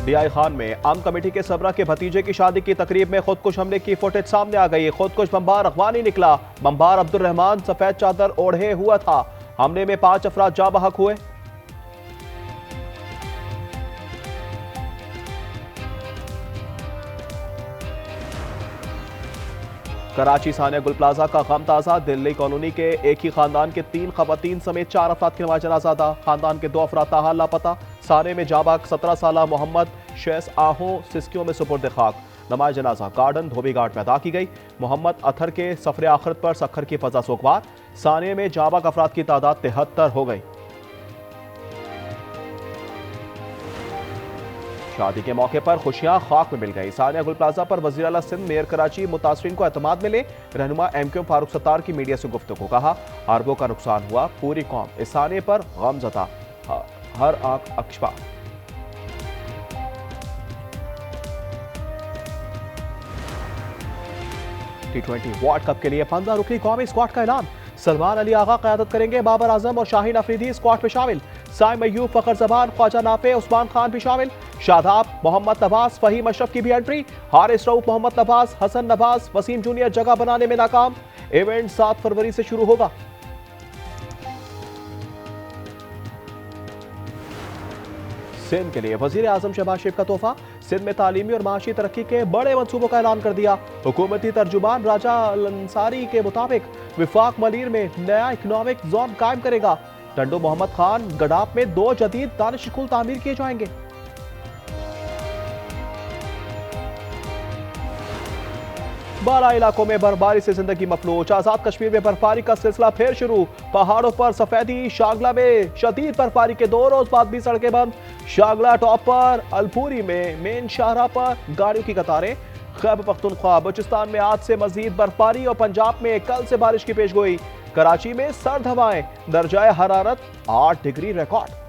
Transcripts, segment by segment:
DI Khan में आम committee के सबरा के भतीजे की शादी की तकरीब में खुदकुश हमले की फुटेज सामने आ गई। खुदकुश बमबार अफगानी निकला। बमबार अब्दुल रहमान सफेद चादर ओढ़े हुआ था। हमले में 5 अफराद जाँ बहक हुए। कराची सानिया गुल प्लाजा का गम ताजा। दिल्ली कॉलोनी के एक ही खानदान के 3 खवातीन समेत 4 अफराद की नमाज जनाजा अदा। खानदान के 2 अफराद ताहाल लापता। साने में जाबाक 17 साला मोहम्मद शैस आहों सिस्कियों में सुपुर्द खाक। नमाज जनाजा गार्डन धोबी घाट में अदा की गई। मोहम्मद अथर के सफर आखिरत पर सखर की फजा सोगवार। साने में जाबाक अफराद की तादाद 73 हो गई। शादी के मौके पर खुशियां खाक में मिल गई। सानिया गुल प्लाजा पर वज़ीर आला सिंध मेयर कराची मुतासरीन को एतमाद मिले। रहनुमा एमक्यू फारूक सत्तार की मीडिया से गुफ्तगू। कहा अरबों का नुकसान हुआ, पूरी कौम इस साने पर गमज़दा, हर आंख अक्षपा। T20 वर्ल्ड कप के लिए 15 रुकनी कौमी स्क्वाड का ऐलान। सलमान अली आगा क़यादत करेंगे। बाबर आजम और शाहीन अफरीदी स्क्वाड में शामिल। साइम अय्यूब, फखर जबान, ख्वाजा नाफे, उस्मान खान भी शामिल। शादाब, मोहम्मद नवाज, फहीम अशरफ की भी एंट्री। हारिस रऊफ, मोहम्मद नवाज, हसन नवाज, वसीम जूनियर जगह बनाने में नाकाम। इवेंट 7 फरवरी से शुरू होगा। सिंध के लिए वजीर आजम शहबाज शरीफ का तोहफा। सिंध में तालीमी और माशी तरक्की के बड़े मंसूबों का ऐलान कर दिया। हुकूमती तर्जुमान राजा अल अंसारी के मुताबिक विफाक मलीर में नया इकनॉमिक जोन कायम करेगा। टंडो मोहम्मद खान गडाप में 2 जदीद दानिश स्कूल तामीर किए जाएंगे। बाला इलाकों में बर्फबारी से जिंदगी मफलूज। आजाद कश्मीर में बर्फबारी का सिलसिला फिर शुरू। पहाड़ों पर सफेदी। शागला में शदीद बर्फबारी के 2 रोज बाद भी सड़कें बंद। शागला टॉप पर, अलपूरी में मेन शाहरा पर गाड़ियों की कतारें। खैबर पख्तूनख्वा, बलूचिस्तान में आज से मजीद बर्फबारी और पंजाब में कल से बारिश की पेशगोई। कराची में सर्द हवाएं, दर्जाए हरारत 8 डिग्री रिकॉर्ड।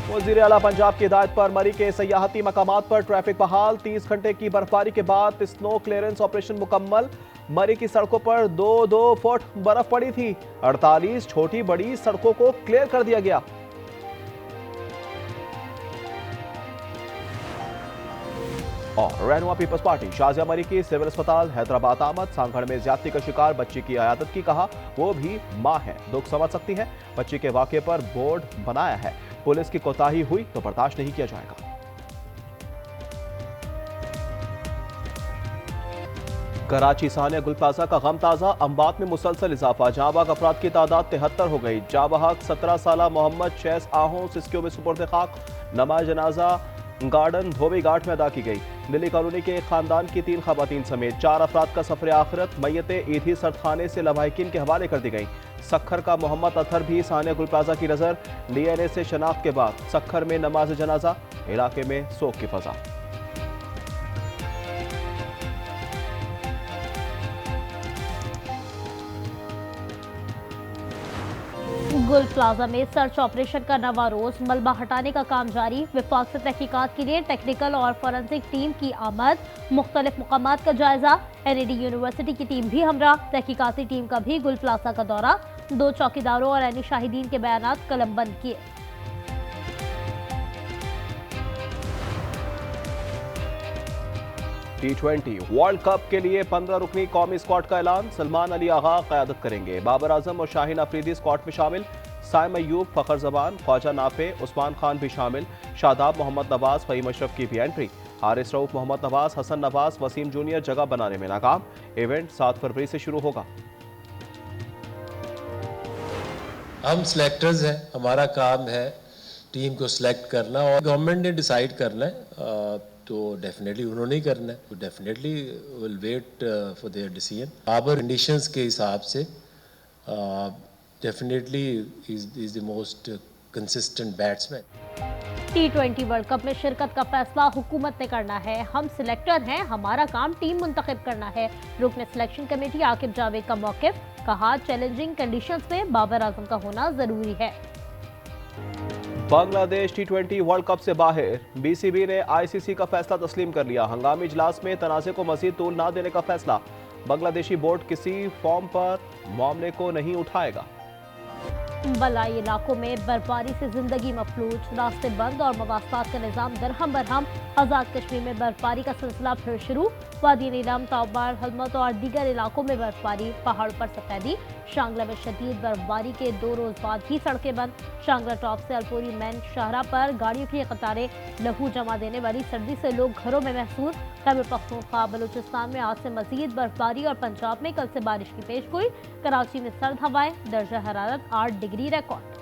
वज़ीर आला पंजाब की हिदायत पर मरी के सयाहती मकामात पर ट्रैफिक बहाल। 30 घंटे की बर्फबारी के बाद स्नो क्लियरेंस ऑपरेशन मुकम्मल। मरी की सड़कों पर 2-2 फुट बर्फ पड़ी थी। 48 छोटी बड़ी सड़कों को क्लियर कर दिया गया। और रहनुमा पीपल्स पार्टी शाजिया मरी की सिविल अस्पताल हैदराबाद आमद। सांगड़ में ज्यादती का शिकार बच्ची की अयादत की। कहा वो भी मां है, दुख समझ सकती है। बच्ची के वाकये पर बोर्ड बनाया है। पुलिस की कोताही हुई तो बर्दाश्त नहीं किया जाएगा। कराची सानिया गुल प्लाजा का गम ताजा। अम्बात में मुसलसल इजाफा। जाँ बहक अफराद की तादाद 73 हो गई। जाँ बहक 17 साला मोहम्मद शैस आहों सिस्कियों में सुपुर्द खाक। नमाज जनाजा गार्डन धोबी घाट में अदा की गई। दिल्ली कॉलोनी के एक खानदान की 3 खवातीन समेत 4 अफराद का सफर आखिरत। मैयतें ईदी सरदखाने से लवाहिकीन के हवाले कर दी गई। सखर का मोहम्मद अथर भी सानिया गुल प्लाजा की नजर। डीएनए से शनाख्त के बाद सखर में नमाज जनाजा। इलाके में सोग की फजा। गुल प्लाजा में सर्च ऑपरेशन का नवा रोज। मलबा हटाने का काम जारी। विफाक से तहकीकात के लिए टेक्निकल और फॉरेंसिक टीम की आमद। मुख्तलिफ मुकामात का जायजा। एनईडी यूनिवर्सिटी की टीम भी हमरा। तहकीकाती टीम का भी गुल प्लाजा का दौरा। 2 चौकीदारों और ऐनी शाहिदीन के बयानात कलमबंद किए। T20 वर्ल्ड कप के लिए 15 रुकनी कौमी स्क्वाड का ऐलान। सलमान अली आगा क़यादत करेंगे। बाबर आजम और शाहीन अफरीदी स्क्वाड में शामिल। साइम अय्यूब, फखर जबान, ख्वाजा नाफे, उस्मान खान भी शामिल। शादाब, मोहम्मद नवाज, फहीम अशरफ की भी एंट्री। हारिस रऊफ, मोहम्मद नवाज, हसन नवाज, वसीम जूनियर जगह बनाने में नाकाम। इवेंट 7 फरवरी से शुरू होगा। हम सिलेक्टर्स हैं, हमारा काम है टीम को सिलेक्ट करना और गवर्नमेंट ने डिसाइड करना है तो डेफिनेटली उन्होंने ही करना है। तो definitely will wait for their decision. Babar conditions के हिसाब से definitely is the most consistent batsman. T20 world cup में शिरकत का फैसला हुकूमत ने करना है। हम सिलेक्टर हैं, हमारा काम टीम मुंतखब करना है। रुकन सिलेक्शन कमेटी आकिब जावेद का मौक़िफ़। कहा चैलेंजिंग कंडीशंस में बाबर आजम का होना जरूरी है। बांग्लादेश T20 वर्ल्ड कप से बाहर। बीसीबी ने आईसीसी का फैसला तस्लीम कर लिया। हंगामी इजलास में तनाज़े को मजीद तूल न देने का फैसला। बांग्लादेशी बोर्ड किसी फॉर्म पर मामले को नहीं उठाएगा। बलाई इलाकों में बर्फबारी से जिंदगी मफलूज, रास्ते बंद और मवासलात का निजाम दरहम बरहम। आजाद कश्मीर में बर्फबारी का सिलसिला फिर शुरू। वादी नीलम, तौबार, हलमत और दीगर इलाकों में बर्फबारी, पहाड़ पर सफेदी। शांगला में शदीद बर्फबारी के 2 रोज बाद भी सड़कें बंद। शांगला टॉप से अलपुरी मैन शाहरा पर गाड़ियों की कतारें। लहू जमा देने वाली सर्दी से लोग घरों में महसूस। खैबर पख्तूनख्वा, बलूचिस्तान में आज से मजीद बर्फबारी और पंजाब में कल से बारिश की पेशगोई। कराची में सर्द हवाएं, दर्जा हरारत 8 डिग्री रिकॉर्ड।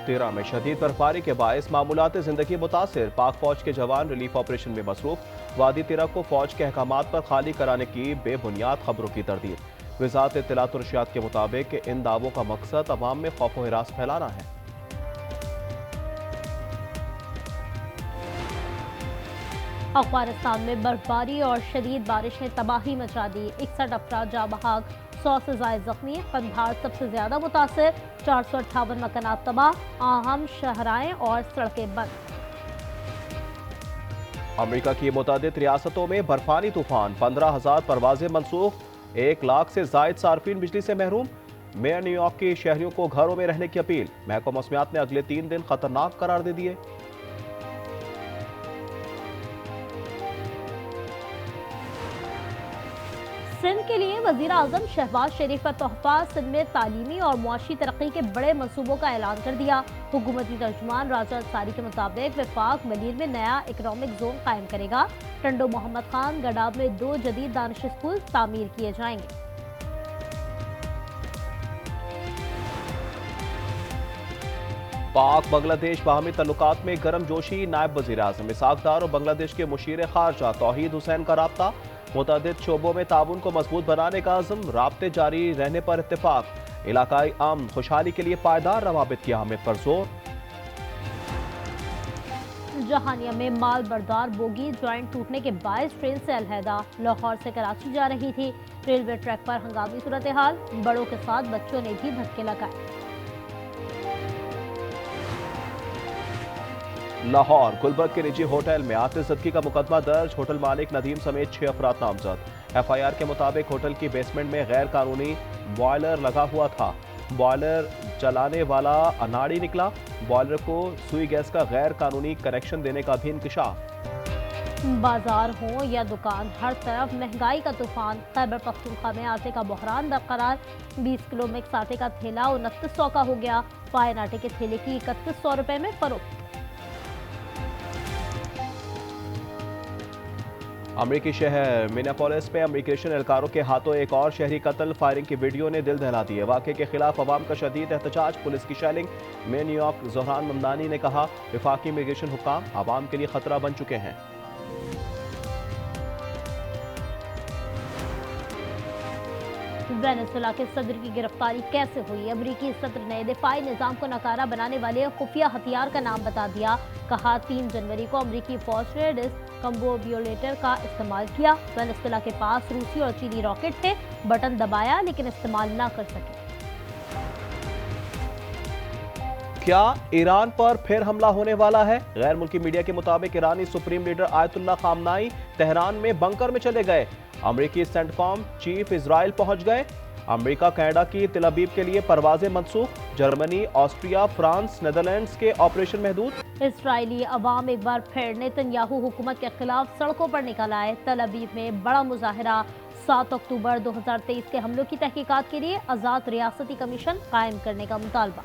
13 में शदीद बर्फबारी के बायस मामूलाती जिंदगी मुतासिर। पाक फौज के जवान रिलीफ ऑपरेशन में मसरूफ। वादी तिरा को फौज के अहकामात पर खाली कराने की बेबुनियाद खबरों की तरदीद। वजारत इत्तलात और नशरियात के मुताबिक इन दावों का मकसद अवाम में खौफ व हिरास फैलाना है। अफगानिस्तान में बर्फबारी और शदीद बारिश ने तबाही मचा दी। 61 अफराद जाँ बहक, 100 से ज्यादा जख्मी। कंधार सबसे ज्यादा मुतासिर, 458 मकानात तबाह, अहम शहराएं और सड़कें बंद। अमेरिका की मुतादिद रियासतों में बर्फानी तूफान, 15,000 परवाजें मनसूख। 1 लाख से जायद सार्फिन बिजली से महरूम। मेयर न्यूयॉर्क के शहरियों को घरों में रहने की अपील। महकमा मौसमियात ने अगले 3 दिन खतरनाक करार दे दिए। सिंध के लिए वजीर आजम शहबाज शरीफ का तोहफा। सिंध में तालीमी और मुआशी तरक्की के बड़े मंसूबों का ऐलान कर दिया। हुकूमती तर्जुमान राजा अंसारी के मुताबिक वफाक मलीर में नया इकनॉमिक जोन कायम करेगा। टंडो मोहम्मद खान गडाब में 2 जदीद दानिश स्कूल तामीर किए जाएंगे। पाक बांग्लादेश बाहमी तल्लुकात में गर्म जोशी। नायब वजीर आजम इसाक डार और बांग्लादेश के मुशीर खारजा तौहीद हुसैन का राब्ता। मुतअद्दिद शोबों में ताउन को मजबूत बनाने का आज़म। राब्ते जारी रहने पर इत्तेफाक। इलाकाई अमन खुशहाली के लिए पायदार रवाबित की अहमियत पर जोर। जहानिया में माल बरदार बोगी ज्वाइंट टूटने के बायस ट्रेन से अलहदा। लाहौर से कराची जा रही थी। रेलवे ट्रैक पर हंगामी सूरत हाल। बड़ों के साथ बच्चों ने भी धक्के लगाए। लाहौर गुलबर्ग के निजी होटल में आतिशज़दगी का मुकदमा दर्ज। होटल मालिक नदीम समेत 6 अफराद नामजद। एफआईआर के मुताबिक होटल की बेसमेंट में गैर कानूनी बॉयलर लगा हुआ था। बॉयलर चलाने वाला अनाड़ी निकला। बॉयलर को सुई गैस का गैर कानूनी कनेक्शन देने का भी इंकशाफ। बाजार हो या दुकान, हर तरफ महंगाई का तूफान। खैबर पख्तूनख्वा में आटे का बहरान बरकरार। 20 किलो मिक्स आटे का थैला 2900 का हो गया। फाइन आटे के थैले की 3100 रुपए में फरोख्त। अमरीकी शहर मिनेपोलिस में इमिग्रेशन एहलकारों के हाथों एक और शहरी कत्ल। फायरिंग की वीडियो ने दिल दहला दिए। वाक़े के खिलाफ अवाम का शदीद एहतजाज, पुलिस की shelling. Mayor New York Zohran Mamdani ने कहा, वफाकी इमिग्रेशन हुक्काम अवाम के लिए खतरा बन चुके हैं। वेनेजुएला के सदर की गिरफ्तारी कैसे हुई? अमरीकी सदर ने दिफाई निजाम को नकारा बनाने वाले खुफिया हथियार का नाम बता दिया। कहा 3 जनवरी को अमरीकी फौज ने डिस्कम्बोविएटर का इस्तेमाल किया। वेनेजुएला के पास रूसी और चीनी रॉकेट थे। बटन दबाया लेकिन इस्तेमाल ना कर सके। क्या ईरान पर फिर हमला होने वाला है? गैर मुल्की मीडिया के मुताबिक ईरानी supreme leader Ayatollah Khamenei Tehran में बंकर में चले गए। अमरीकी सेंटकॉम चीफ इजराइल पहुंच गए। अमेरिका कनाडा की तेल अवीव के लिए परवाजें मनसूख। जर्मनी, ऑस्ट्रिया, फ्रांस, नेदरलैंड्स के ऑपरेशन महदूद। इसराइली अवाम एक बार फिर नेतन्याहू हुकूमत के खिलाफ सड़कों पर निकल आए। तेल अवीव में बड़ा मुजाहरा। 7 अक्टूबर 2023 के हमलों की तहकीकात के लिए आज़ाद रियासती कमीशन कायम करने का मुतालबा।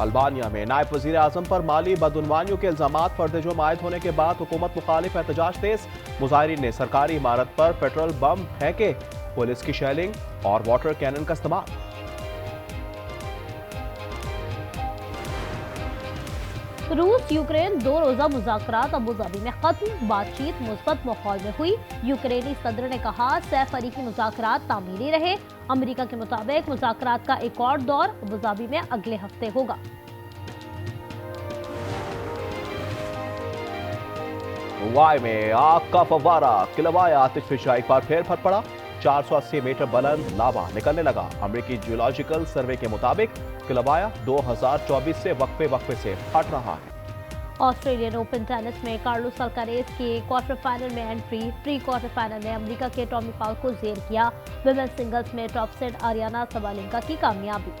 अल्बानिया में नायब वजीर आजम पर माली बदउनवानियों के इल्जामात फर्द जुर्म आयद होने के बाद हुकूमत मुखालिफ एहतजाज तेज। मुजाहिरीन ने सरकारी इमारत पर पेट्रोल बम फेंके। पुलिस की शेलिंग और वाटर कैनन का इस्तेमाल। रूस यूक्रेन 2 रोजा मुज़ाकरात अबू धाबी में खत्म। बातचीत मुस्बत माहौल में हुई। यूक्रेनी सदर ने कहा सैफ अली की मुज़ाकरात तामीरी रहे। अमेरिका के मुताबिक मुज़ाकरात का एक और दौर अबू धाबी में अगले हफ्ते होगा। वाई में आग का फव्वारा। किलवाया आतिशफिशा एक बार फिर फट पड़ा। 480 मीटर बुलंद लावा निकलने लगा। अमेरिकी जियोलॉजिकल सर्वे के मुताबिक किलवाया 2024 से वक्फे से फट रहा है। ऑस्ट्रेलियन ओपन टेनिस में कार्लोस अल्कारेज के क्वार्टर फाइनल में एंट्री। प्री क्वार्टर फाइनल में अमेरिका के टॉमी पाउल को जेर किया। विमेंस सिंगल्स में टॉप सेट आरियाना सबालेंका की कामयाबी।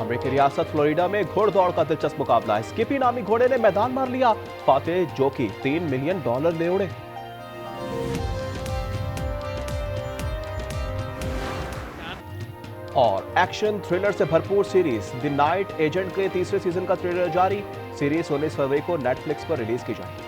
अमेरिकी रियासत फ्लोरिडा में घोड़दौड़ का दिलचस्प मुकाबला। स्किपी नामी घोड़े ने मैदान मार लिया। फातेह जोकी $3 मिलियन ले उड़े। और एक्शन थ्रिलर से भरपूर सीरीज द नाइट एजेंट के तीसरे सीजन का ट्रेलर जारी। सीरीज 19 फरवरी को नेटफ्लिक्स पर रिलीज की जाएगी।